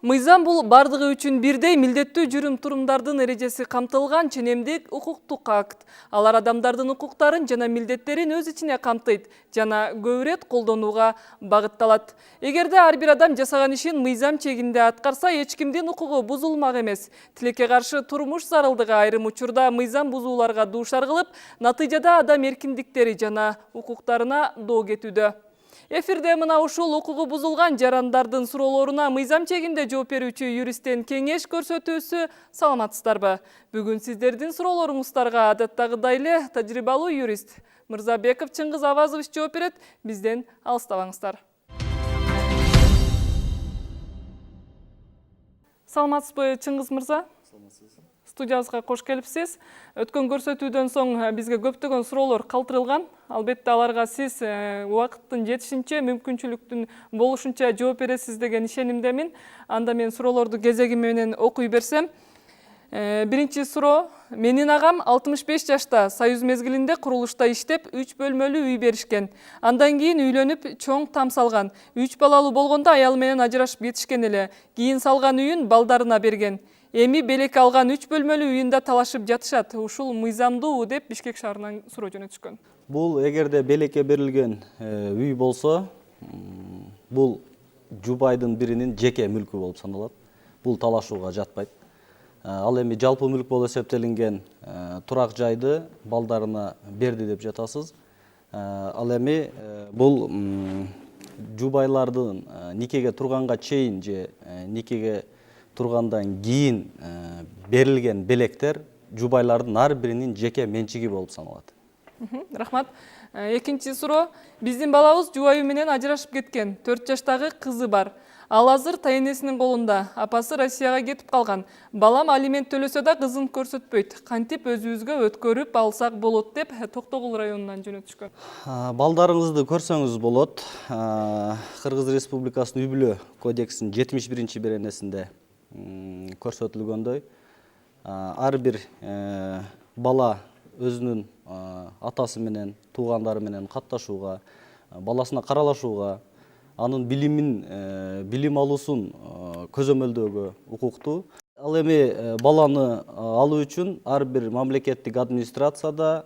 Мыйзам бул бардыгы үчүн бирдей милдеттүү жүрүм-турумдардын эрежеси камтылган ченемдик укуктук акт. Алар адамдардын укуктарын жана милдеттерин өз ичине камтыйт жана көп ирет колдонууга багытталат. Эгерде ар бир адам жасаган ишин мыйзам чегинде аткарса, эч кимдин укугу бузулмак эмес. Тилекке каршы турмуш зарылдыгы айрым учурда мыйзам бузууларга дуушар кылып, натыйжада адам эркиндиктери жана укуктарына доо кетүүдө. Эфирде мына ушул укугу бузулган жарандардын суроолоруна мыйзам чегинде жооп берүүчү юристтен кеңеш көрсөтүүсү. Саламатсыздарбы? Бүгүн сиздердин суроолоруңуздарга адаттагыдай эле тажрыйбалуу юрист Мырзабеков Чыңгыз Авазович жооп берет. Бизден алыстабаңыздар. Саламатсызбы, Чыңгыз мырза? Студиябызга кош келипсиз. Өткөн көрсөтүүдөн соң бизге көптөгөн суроолор калтырылган. Албетте аларга сиз убакыттын жетишинче, мүмкүнчүлүктүн болушунча жооп бересиз деген ишенимдемин. Анда мен суроолорду кезеги менен окуй берсем. Биринчи суроо. Менин агам 65 жашта, союз мезгилинде курулушта иштеп, 3 бөлмөлүү үй беришкен. Андан кийин үйлөнүп, чоң там салган. 3 балалуу болгондо аялы менен ажырашып кетишкен эле. Кийин салган үйүн балдарына берген. Эми белек алган 3 бөлмөлүү үйүндө талашып жатышат. Ушул мыйзамдуу деп Бишкек шаарынан суроо жөнөтүшкөн. Бул эгерде белекке берилген үй болсо, бул жубайдын биринин жеке мүлкү болуп саналат. Бул талашууга жатпайт. Ал эми жалпы мүлк болуп эсептелинген турак жайды балдарына берди деп жатасыз. Ал эми бул жубайлардын никеге турганга чейин же никеге тургандан кийин берилген белектер жубайлардын ар биринин жеке менчиги болуп саналат. Рахмат. Экинчи суроо. Биздин балабыз жубайы менен ажырашып кеткен. 4 жаштагы кызы бар. Ал азыр тайенесинин колунда. Апасы Россияга кетип калган. Балам алимент төлөсө да кызын көрсөтпөйт. Кантип өзүбүзгө өткөрүп алсак болот деп Токтогул районунан жөнөтүшкөн. Балдарыңызды көрсөңүз болот. Кыргыз Республикасынын үй бүлө кодексинин 71-чи беренесинде көрсөтүлгөндөй, ар бир бала өзүнүн атасы менен, туугандары менен катташууга, баласына каралашууга, анын билим алуусун көзөмөлдөөгө укуктуу. Ал эми баланы алуу үчүн ар бир мамлекеттик администрацияда,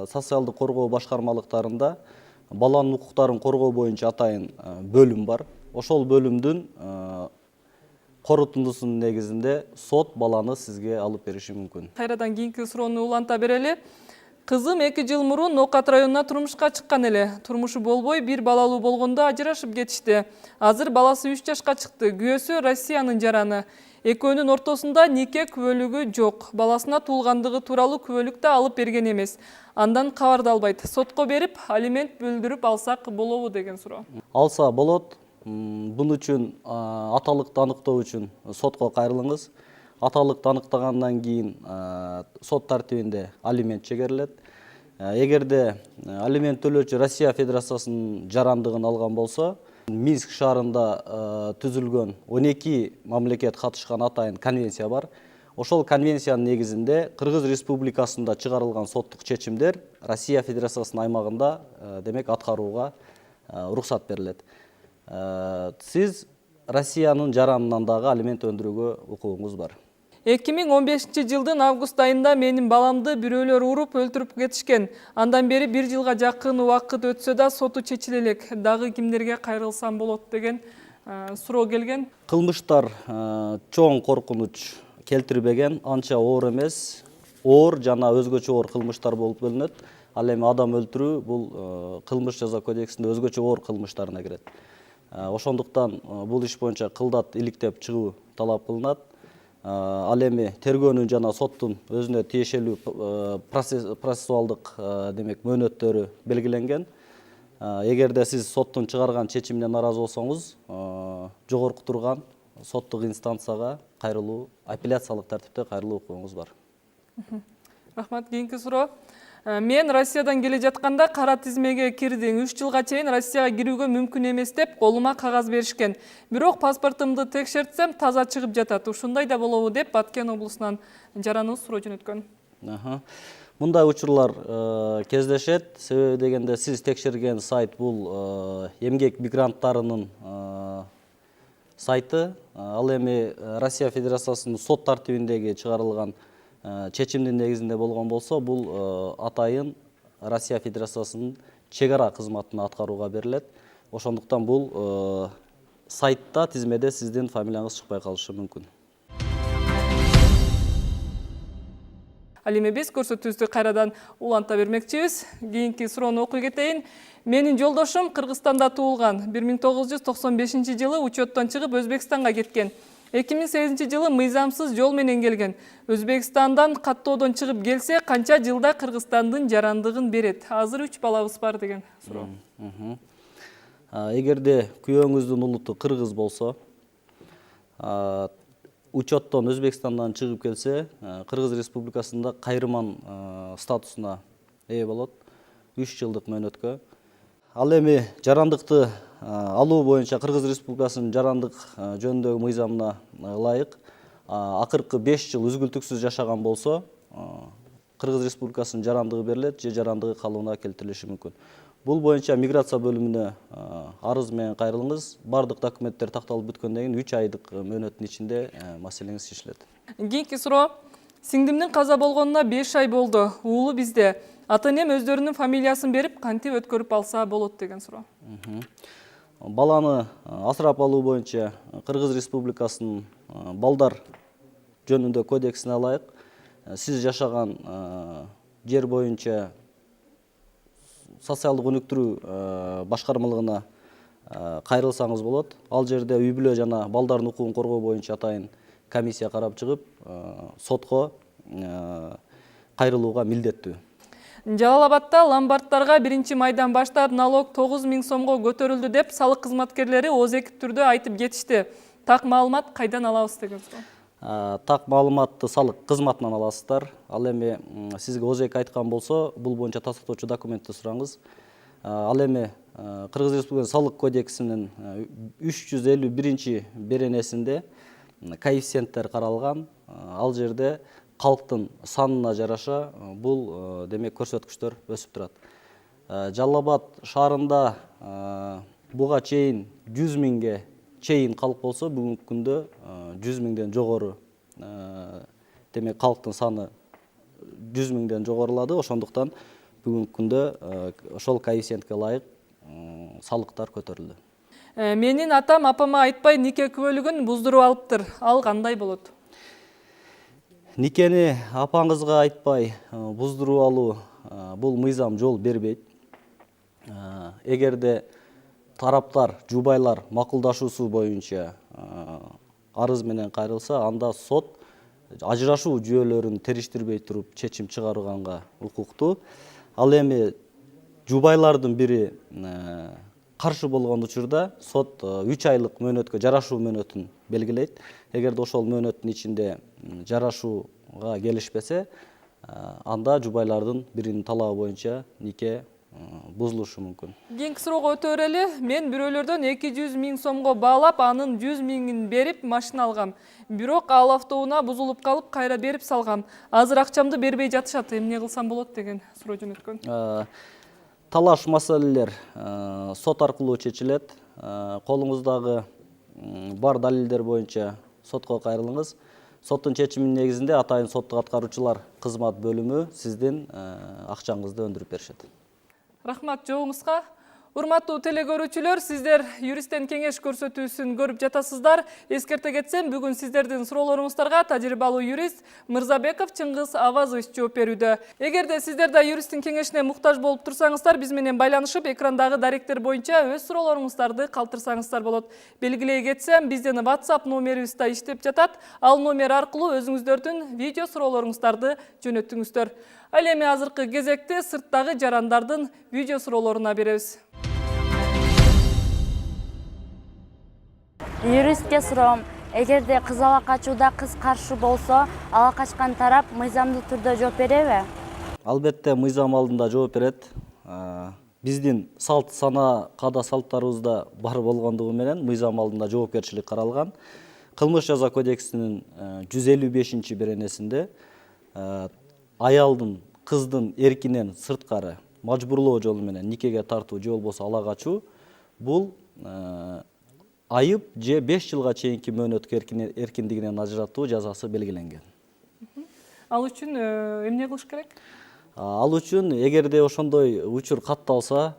социалдык коргоо башкармалыктарында баланын укуктарын коргоо боюнча атайын бөлүм бар. Ошол бөлүмдүн корутундусунун негизинде сот баланы сизге алып бериши мүмкүн. Кайрадан кийинки суроону уланта берели. Кызым 2 жыл мурун Ноокат районуна турмушка чыккан эле. Турмушу болбой, 1 балалуу болгондо ажырашып кетишти. Азыр баласы 3 жашка чыкты. Күйөөсү Россиянын жараны. Экөөнүн ортосунда нике күбөлүгү жок. Баласына туулгандыгы тууралуу күбөлүк да алып берген эмес. Андан кабар да албайт. Сотко берип, алимент бөлдүрүп алсак болобу деген суроо. Алса болот. Бун үчүн аталыкты аныктоо үчүн сотко кайрылыңыз. Аталыкты аныктагандан кийин сот тартибинде алимент чегерилет. Эгерде алимент төлөөчү Россия Федерациясынын жарандыгын алган болсо, Минск шаарында түзүлгөн 12 мамлекет катышкан атайын конвенция бар. Ошол конвенциянын негизинде Кыргыз Республикасында чыгарылган соттук чечимдер Россия Федерациясынын аймагында демек аткарууга уруксат берилет. Сиз Россиянын жаранынан дагы алимент өндүрүүгө укугуңуз бар. 2015-жылдын август айында менин баламды бирөөлөр уруп өлтүрүп кетишкен. Андан бери 1 жылга жакын убакыт өтсө да соту чечиле элек. Дагы кимдерге кайрылсам болот деген суроо келген. Кылмыштар чоң коркунуч келтирбеген, анча оор эмес. Оор жана өзгөчө оор кылмыштар болуп бөлүнөт. Ал эми адам өлтүрүү бул кылмыш жаза кодексинде өзгөчө оор кылмыштарына кирет. Ошондуктан бул иш боюнча кылдат иликтеп чыгуу талап кылынат. Ал эми тергөөнүн жана соттун өзүнө тиешелүү процессуалдык демек мөөнөттөрү белгиленген. Эгерде сиз соттун чыгарган чечимине наразы болсоңуз, жогорку турган соттук инстанцияга кайрылуу, апелляциялык тартипте кайрылуу укугуңуз бар. Рахмат. Кийинки суроо. Мен Россиядан келе жатканда кара тизмеге кирдим. 3 жылга чейин Россияга кирүүгө мүмкүн эмес деп колума кагаз беришкен. Бирок паспортумду текшертсем таза чыгып жатат. Ушундай да болобу деп Баткен облусунан жараны суроо жөнөткөн. Мындай учурлар кездешет. Себеби дегенде сиз текшерген сайт бул эмгек мигранттарынын сайты. Ал эми Россия Федерациясынын сот тартибиндеги чыгарылган чечимдин негизинде болгон болсо, бул атайын Россия Федерациясынын чек ара кызматына аткарууга берилет. Ошондуктан бул сайтта тизмеде сиздин фамилияңыз чыкпай калышы мүмкүн. Ал эми биз көрсөтүүбүздү кайрадан уланта бермекчибиз. Кийинки суроону окуй кетейин. Менин жолдошум Кыргызстанда туулган. 1995-жылы учеттон чыгып Өзбекстанга кеткен. 2008-жылы мыйзамсыз жол менен келген. Өзбекстандан каттоодон чыгып келсе, канча жылда Кыргызстандын жарандыгын берет? Азыр 3 балабыз бар деген суроо. Эгерде күйөөңүздүн улуту кыргыз болсо, учеттон Өзбекстандан чыгып келсе, Кыргыз Республикасында кайрыман статусуна ээ болот 3 жылдык мөөнөткө. Ал эми жарандыкты алуу боюнча Кыргыз Республикасынын жарандык жөнүндөгү мыйзамына ылайык акыркы 5 жыл үзгүлтүксүз жашаган болсо, Кыргыз Республикасынын жарандыгы берилет же жарандыгы калыбына келтирилиши мүмкүн. Бул боюнча миграция бөлүмүнө арыз менен кайрылыңыз. Бардык документтер такталып бүткөндөн кийин 3 айдык мөөнөттүн ичинде маселеңиз чечилет. Кийинки суроо. Сиңдимдин каза болгонуна 5 ай болду. Уулу бизде. Ата-энем өздөрүнүн фамилиясын берип, кантип өткөрүп алса болот деген суроо. Баланы асырап алуу боюнча Кыргыз Республикасынын балдар жөнүндө кодексине ылайык сиз жашаган жер боюнча социалдык өнүктүрүү башкармалыгына кайрылсаңыз болот. Ал жерде үй бүлө жана балдардын укугун коргоо боюнча атайын комиссия карап чыгып, сотко кайрылууга милдеттүү. Жалал Абадта ломбардтарга 1-майдан баштап налог 9000 сомго көтөрүлдү деп салык кызматкерлери ооз-экип түрдө айтып кетишти. Так маалымат кайдан алабыз деген суроо. Так маалыматты салык кызматынан аласыздар. Ал эми сизге ооз-эки айткан болсо, бул боюнча тастыктоочу документти сураңыз. Ал эми Кыргыз Республикасынын салык кодексинин 351-беренесинде коэффициенттер каралган. Ал жерде калктын санына жараша бул демек көрсөткүчтөр өсүп турат. Жалал Абад шаарында буга чейин 100 миңге чейин калк болсо, бүгүнкү күндө 100 миңден жогору демек калктын саны 100 миңден жогорулады. Ошондуктан бүгүнкү күндө ошол коэффициентке ылайык салыктар көтөрүлдү. Менин атам апама айтпай нике күбөлүгүн буздуруп алыптыр. Ал кандай болот? Никени апаңызга айтпай буздуруп алуу бул мыйзам жол бербейт. Эгерде тараптар, жубайлар макулдашуусу боюнча арыз менен кайрылса, анда сот ажырашуу жүйөлөрүн териштирбей туруп чечим чыгарганга укуктуу. Ал эми жубайлардын бири каршы болгон учурда сот 3 айлык мөөнөткө жарашуу мөөнөтүн белгилейт. Эгерде ошол мөөнөттүн ичинде жарашууга келишпесе, анда жубайлардын биринин талабы боюнча нике бузулушу мүмкүн. Кийинки суроого өтө берели. Мен бирөөлөрдөн 200 000 сомго баалап, анын 100 000-ин берип машина алгам. Бирок ал автоунаа бузулуп калып, кайра берип салгам. Азыр акчамды бербей жатышат. Эмне кылсам болот деген суроо жөнөткөн. Талаш маселелер сот аркылуу чечилет. Колуңуздагы бар далилдер боюнча сотко кайрылыңыз. Соттун чечиминин негизинде атайын соттук аткаруучулар кызмат бөлүмү сиздин акчаңызды өндүрүп беришет. Рахмат жоогуңузга. Урматтуу телекөрүүчүлөр, сиздер юристтен кеңеш көрсөтүүсүн көрүп жатасыздар. Эскерте кетсем, бүгүн сиздердин суроолоруңуздарга тажрыйбалуу юрист Мырзабеков Чыңгыз Авазович жооп берүүдө. Эгерде сиздер да юристтин кеңешине муктаж болуп турсаңыздар, биз менен байланышып, экрандагы даректер боюнча өз суроолоруңуздарды калтырсаңыздар болот. Белгилей кетсем, биздин WhatsApp номерибиз да иштеп жатат. Ал номер аркылуу өзүңүздөрдүн видео суроолоруңуздарды жөнөтүңүздөр. Ал эми азыркы кезекте сырттагы жарандардын видео суроолоруна беребиз. Юристке суроом, эгерде кыз ала качууда кыз каршы болсо, ала качкан тарап мыйзамдуу түрдө жооп береби? Албетте мыйзам алдында жооп берет. Биздин салт санаа каада салттарыбызда бар болгондугу менен мыйзам алдында жоопкерчилик каралган. Кылмыш жаза кодексинин 155-беренесинде аялдын кыздын эркинен сырткары мажбурлоо жолу менен никеге тартуу же болбосо ала качуу бул айып же 5 жылга чейинки мөөнөткө эркиндигинен ажыратуу жазасы белгиленген. Ал үчүн эмне кылыш керек? Ал үчүн эгерде ошондой учур катталса,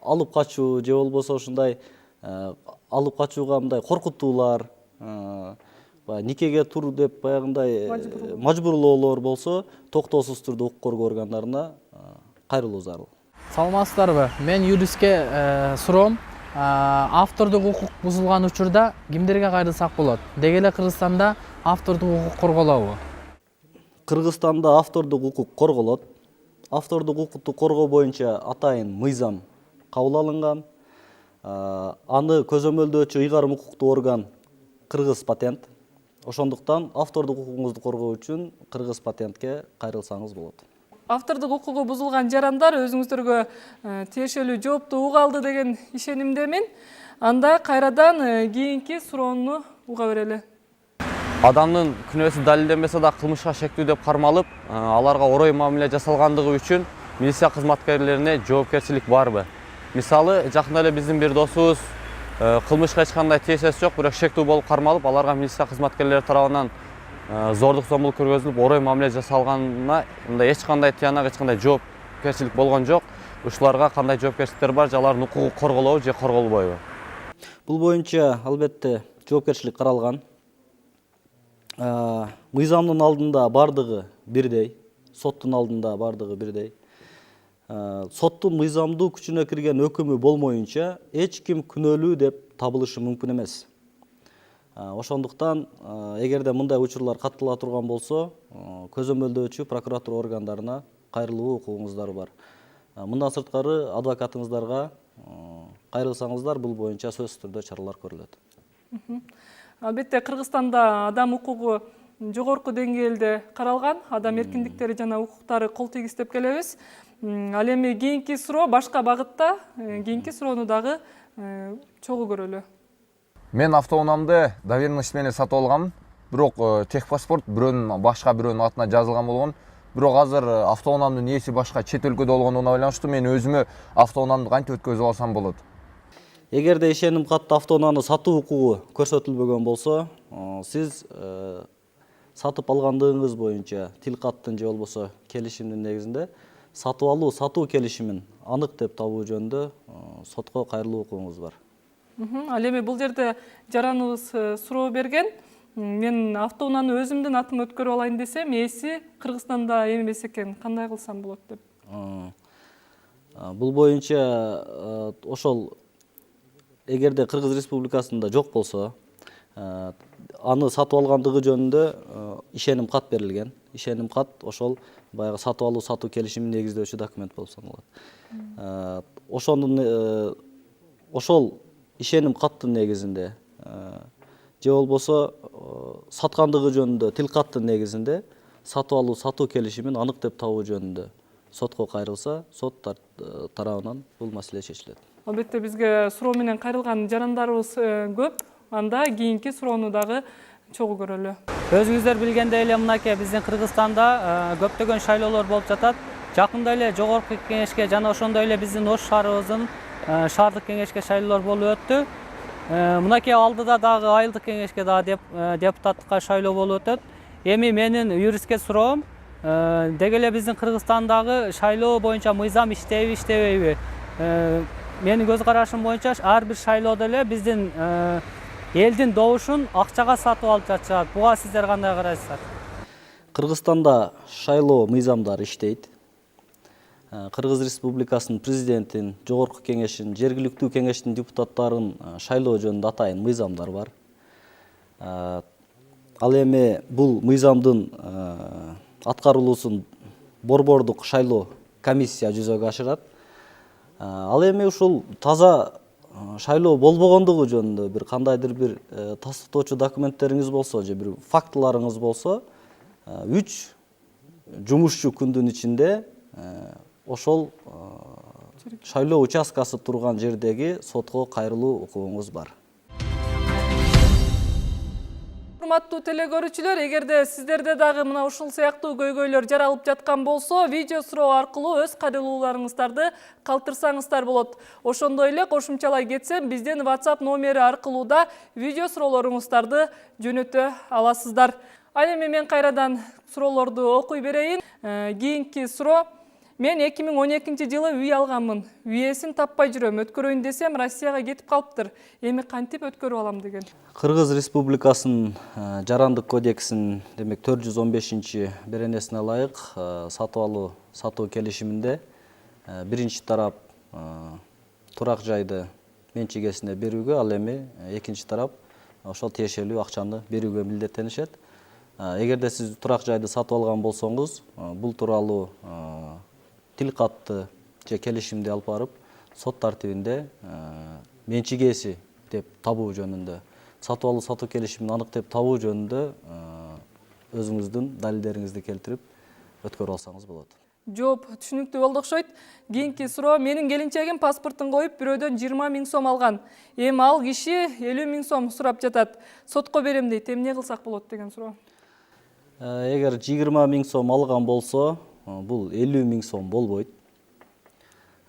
алып качуу же болбосо ушундай алып качууга мындай коркутуулар, никеге тур деп баягындай мажбурлоолор болсо, токтоосуз түрдө укук коргоо органдарына кайрылуу зарыл. Саламатсыздарбы? Мен юриске суроом, автордук укук бузулган учурда кимдерге кайрылсак болот? Деги эле Кыргызстанда автордук укук корголобу? Кыргызстанда автордук укук корголот. Автордук укукту коргоо боюнча атайын мыйзам кабыл алынган. Аны көзөмөлдөөчү ыйгарым укуктуу орган Кыргыз патент. Ошондуктан автордук укугуңузду коргоо үчүн Кыргыз патентке кайрылсаңыз болот. Автордук укугу бузулган жарандар өзүңүздөргө тиешелүү жоопту уга алды деген ишенимдемин. Анда кайрадан кийинки суроону уга берели. Адамдын күнөөсү далилденбесе да кылмышка шектүү деп кармалып, аларга орой мамиле жасалгандыгы үчүн милиция кызматкерлерине жоопкерчилик барбы? Мисалы, жакында эле биздин бир досубуз кылмышка эч кандай тиешеси жок, бирок шектүү болуп кармалып, аларга милиция кызматкерлери тарабынан зордук зомбулук көргөзүлүп, орой мамиле жасалганына мындай эч кандай тыянак, эч кандай жоопкерчилик болгон жок. Ушуларга кандай жоопкерчиликтер бар, же алардын укугу корголобу же корголбойбу? Бул боюнча албетте жоопкерчилик каралган. Мыйзамдын алдында бардыгы бирдей, соттун алдында бардыгы бирдей. Соттун мыйзамдуу күчүнө кирген өкүмү болмоюнча эч ким күнөөлүү деп табылышы мүмкүн эмес. Ошондуктан эгерде мындай учурлар каттала турган болсо, көзөмөлдөөчү прокуратура органдарына кайрылуу укугуңуздар бар. Мындан сырткары адвокатыңыздарга кайрылсаңыздар, бул боюнча сөзсүз түрдө чаралар көрүлөт. Албетте Кыргызстанда адам укугу жогорку деңгээлде каралган, адам эркиндиктери жана укуктары кол тийгиздеп келебиз. Ал эми кийинки суроо башка багытта, кийинки суроону дагы чогуу көрөлү. Мен автоунаамды доверенность менен сатып алгам, бирок техпаспорт бирөөнүн башка бирөөнүн атына жазылган болгон. Бирок азыр автоунаамдын ээси башка чет өлкөдө болгондугуна байланыштуу мен өзүмө автоунаамды кантип өткөзүп алсам болот? Эгерде ишеним катты автоунааны сатуу укугу көрсөтүлбөгөн болсо, сиз сатып алгандыгыңыз боюнча тил каттын же болбосо келишимдин негизинде сатып алуу, сатуу келишимин анык деп табуу жөнүндө сотко кайрылуу укугуңуз бар. Ал эми бул жерде жараныбыз суроо берген. Мен автоунааны өзүмдүн атыма өткөрүп алайын десем, ээси Кыргызстанда эмес экен, кандай кылсам болот деп. Бул боюнча ошол эгерде Кыргыз Республикасында жок болсо, аны сатып алгандыгы жөнүндө ишеним кат берилген. Ишеним кат ошол баягы сатып алуу, сатуу келишимин негиздөөчү документ болуп саналат. Ошол ишеним каттын негизинде же болбосо саткандыгы жөнүндө тил каттын негизинде сатып алуу, сатуу келишимин анык деп табуу жөнүндө сотко кайрылса, сот тарабынан бул маселе чечилет. Албетте бизге суроо менен кайрылган жарандарыбыз көп. Анда кийинки суроону дагы чогуу көрөлү. Өзүңүздөр билгендей эле мынакей биздин Кыргызстанда көптөгөн шайлоолор болуп жатат. Жакында эле жогорку кеңешке жана ошондой эле биздин Ош шаарыбыздын шаардык кеңешке шайлоолор болуп өттү. Мынакей алдыда дагы айылдык кеңешке дагы депутаттыкка шайлоо болуп өтөт. Эми менин юриске суроом, деги эле биздин Кыргызстандагы шайлоо боюнча мыйзам иштейби, иштебейби? Менин көз карашым боюнча ар бир шайлоодо эле биздин элдин добушун акчага сатып алып жатышат. Буга сиздер кандай карайсыздар? Кыргызстанда шайлоо мыйзамдары иштейт. Кыргыз Республикасынын президентин, жогорку кеңешин, жергиликтүү кеңештин депутаттарын шайлоо жөнүндө атайын мыйзамдар бар. Ал эми бул мыйзамдын аткарылуусун борбордук шайлоо комиссия жүзөгө ашырат. Ал эми ушул таза шайлоо болбогондугу жөнүндө бир кандайдыр бир тастыктоочу документтериңиз болсо же бир фактыларыңыз болсо, 3 жумушчу күндүн ичинде ошол шайлоо участкасы турган жердеги сотко кайрылуу укугуңуз бар. Урматтуу телекөрүүчүлөр, эгерде сиздерде дагы мына ушул сыяктуу көйгөйлөр жаралып жаткан болсо, видео суроо аркылуу өз кайрылууларыңыздарды калтырсаңыздар болот. Ошондой эле кошумчалай кетсем, биздин WhatsApp номери аркылуу да видео суроолоруңуздарды жөнөтө аласыздар. Ал эми мен кайрадан суроолорду окуй берейин. Кийинки суроо: мен 2012 жылы үй алганмын. Үйесин таппай жүрөм. Өткөрөйүн десем, Россияга кетип калыптыр. Эми кантип өткөрүп алам деген. Кыргыз Республикасынын жарандык кодексинин демек 415 беренесине ылайык сатып алуу сатуу келишиминде биринчи тарап турак жайды менчик ээсине берүүгө, ал эми экинчи тарап ошол тиешелүү акчаны берүүгө милдеттенишет. Эгерде сиз турак жайды сатып алган болсоңуз, бул тууралуу тил катты же келишимди алып барып, сот тартибинде менчик ээси деп табуу жөнүндө, сатып алуу сатуу келишимин аныктап табуу жөнүндө өзүңүздүн далилдериңизди келтирип өткөрүп алсаңыз болот. Жооп түшүнүктүү болду окшойт. Кийинки суроо: менин келинчегим паспортун коюп, бирөөдөн 20 000 сом алган. Эми ал киши 50 000 сом сурап жатат. Сотко берем дейт. Эмне кылсак болот деген суроо. Эгер 20 000 сом алган болсо, бул 50 000 сом болбойт.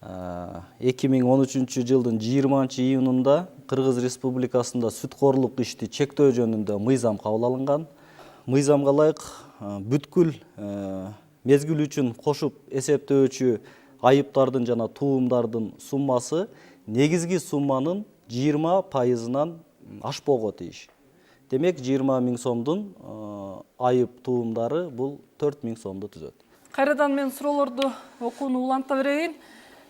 2013 жылдын 20 июнунда Кыргыз Республикасында сүткорлук ишти чектөө жөнүндө мыйзам кабыл алынган. Мыйзамга ылайык бүткүл мезгил үчүн кошуп эсептөөчү айыптардын жана туумдардын суммасы негизги сумманын 20%-ынан ашпоого тийиш. Демек 20 000 сомдун айып туумдары бул 4 000 сомду түзөт. Кайрадан мен суроолорду окууну уланта берейин.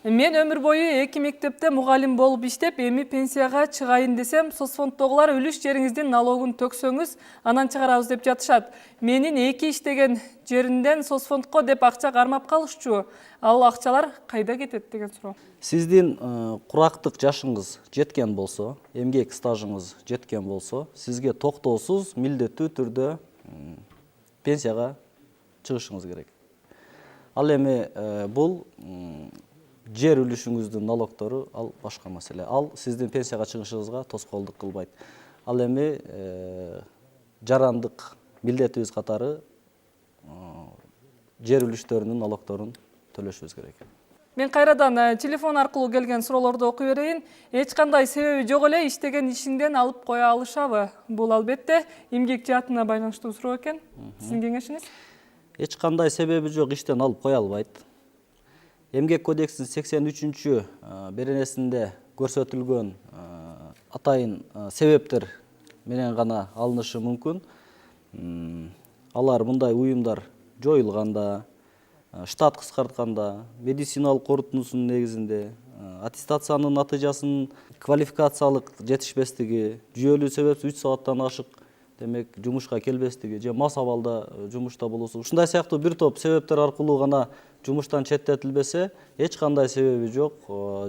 Мен өмүр бою 2 мектепте мугалим болуп иштеп, эми пенсияга чыгайын десем, соцфонддогулар үлүш жериңиздин налогун төксөңүз, анан чыгарабыз деп жатышат. Менин 2 иштеген жеринден соцфондко деп акча кармап калышчу. Ал акчалар кайда кетет деген суроо. Сиздин курактык жашыңыз жеткен болсо, эмгек стажыңыз жеткен болсо, сизге токтоосуз милдеттүү түрдө пенсияга чыгышыңыз керек. Ал эми бул жер үлүшүңүздүн налогтору, ал башка маселе. Ал сиздин пенсияга чыгышыңызга тоскоолдук кылбайт. Ал эми жарандык милдетибиз катары жер үлүштөрүнүн налогторун төлөшүбүз керек. Мен кайрадан телефон аркылуу келген суроолорду окуй берейин. Эч кандай себеби жок эле иштеген ишиңден алып кое алышабы? Бул албетте эмгек жаатына байланыштуу суроо экен. Сиздин кеңешиңиз? Эч кандай себеби жок иштен алып кое албайт. Эмгек кодексинин 83 беренесинде көрсөтүлгөн атайын себептер менен гана алынышы мүмкүн. Алар мындай уюмдар жоюлганда, штат кыскартканда, медициналык корутундусунун негизинде, аттестациянын натыйжасынын квалификациялык жетишпестиги, жүйөлүү себепсиз 3 сааттан ашык демек жумушка келбестиги же мас абалда жумушта болуусу. Ушундай сыяктуу бир топ себептер аркылуу гана жумуштан четтетилбесе, эч кандай себеби жок,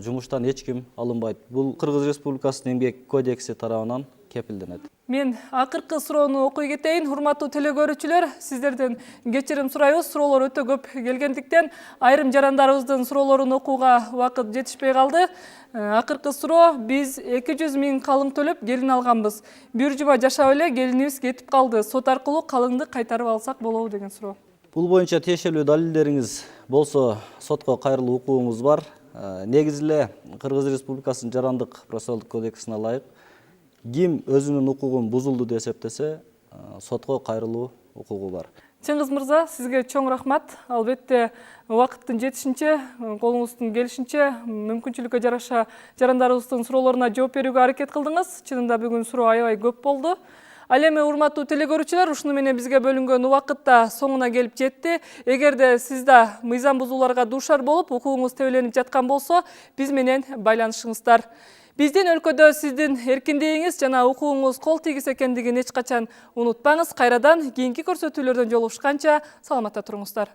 жумуштан эч ким алынбайт. Бул Кыргыз Республикасынын эмгек кодекси тарабынан кепилденет. Мен акыркы суроону окуй кетейин. Урматтуу телекөрүүчүлөр, сиздерден кечирим сурайбыз. Суроолор өтө көп келгендиктен айрым жарандарыбыздын суроолорун окууга убакыт жетишпей калды. Акыркы суроо: биз 200 000 калың төлөп келин алганбыз. Бир жума жашап эле келинибиз кетип калды. Сот аркылуу калыңды кайтарып алсак болобу деген суроо. Бул боюнча тиешелүү далилдериңиз болсо, сотко кайрылуу укугуңуз бар. Негизи эле Кыргыз Республикасынын жарандык процессуалдык кодексине ылайык ким өзүнүн укугун бузулду деп эсептесе, сотко кайрылуу укугу бар. Чыңгыз мырза, сизге чоң рахмат. Албетте убакыттын жетишинче, колуңуздун келишинче, мүмкүнчүлүккө жараша жарандарыбыздын суроолоруна жооп берүүгө аракет кылдыңыз. Чынында бүгүн суроо аябай көп болду. Ал эми урматтуу телекөрүүчүлөр, ушуну менен бизге бөлүнгөн убакыт да соңуна келип жетти. Эгерде сиз да мыйзам бузууларга дуушар болуп, укугуңуз тебеленип жаткан болсо, биз менен байланышыңыздар. Биздин өлкөдө сиздин эркиндигиңиз жана укугуңуз кол тийгис экендигин эч качан унутпаңыз. Кайрадан кийинки көрсөтүүлөрдөн жолугушканча саламатта туруңуздар.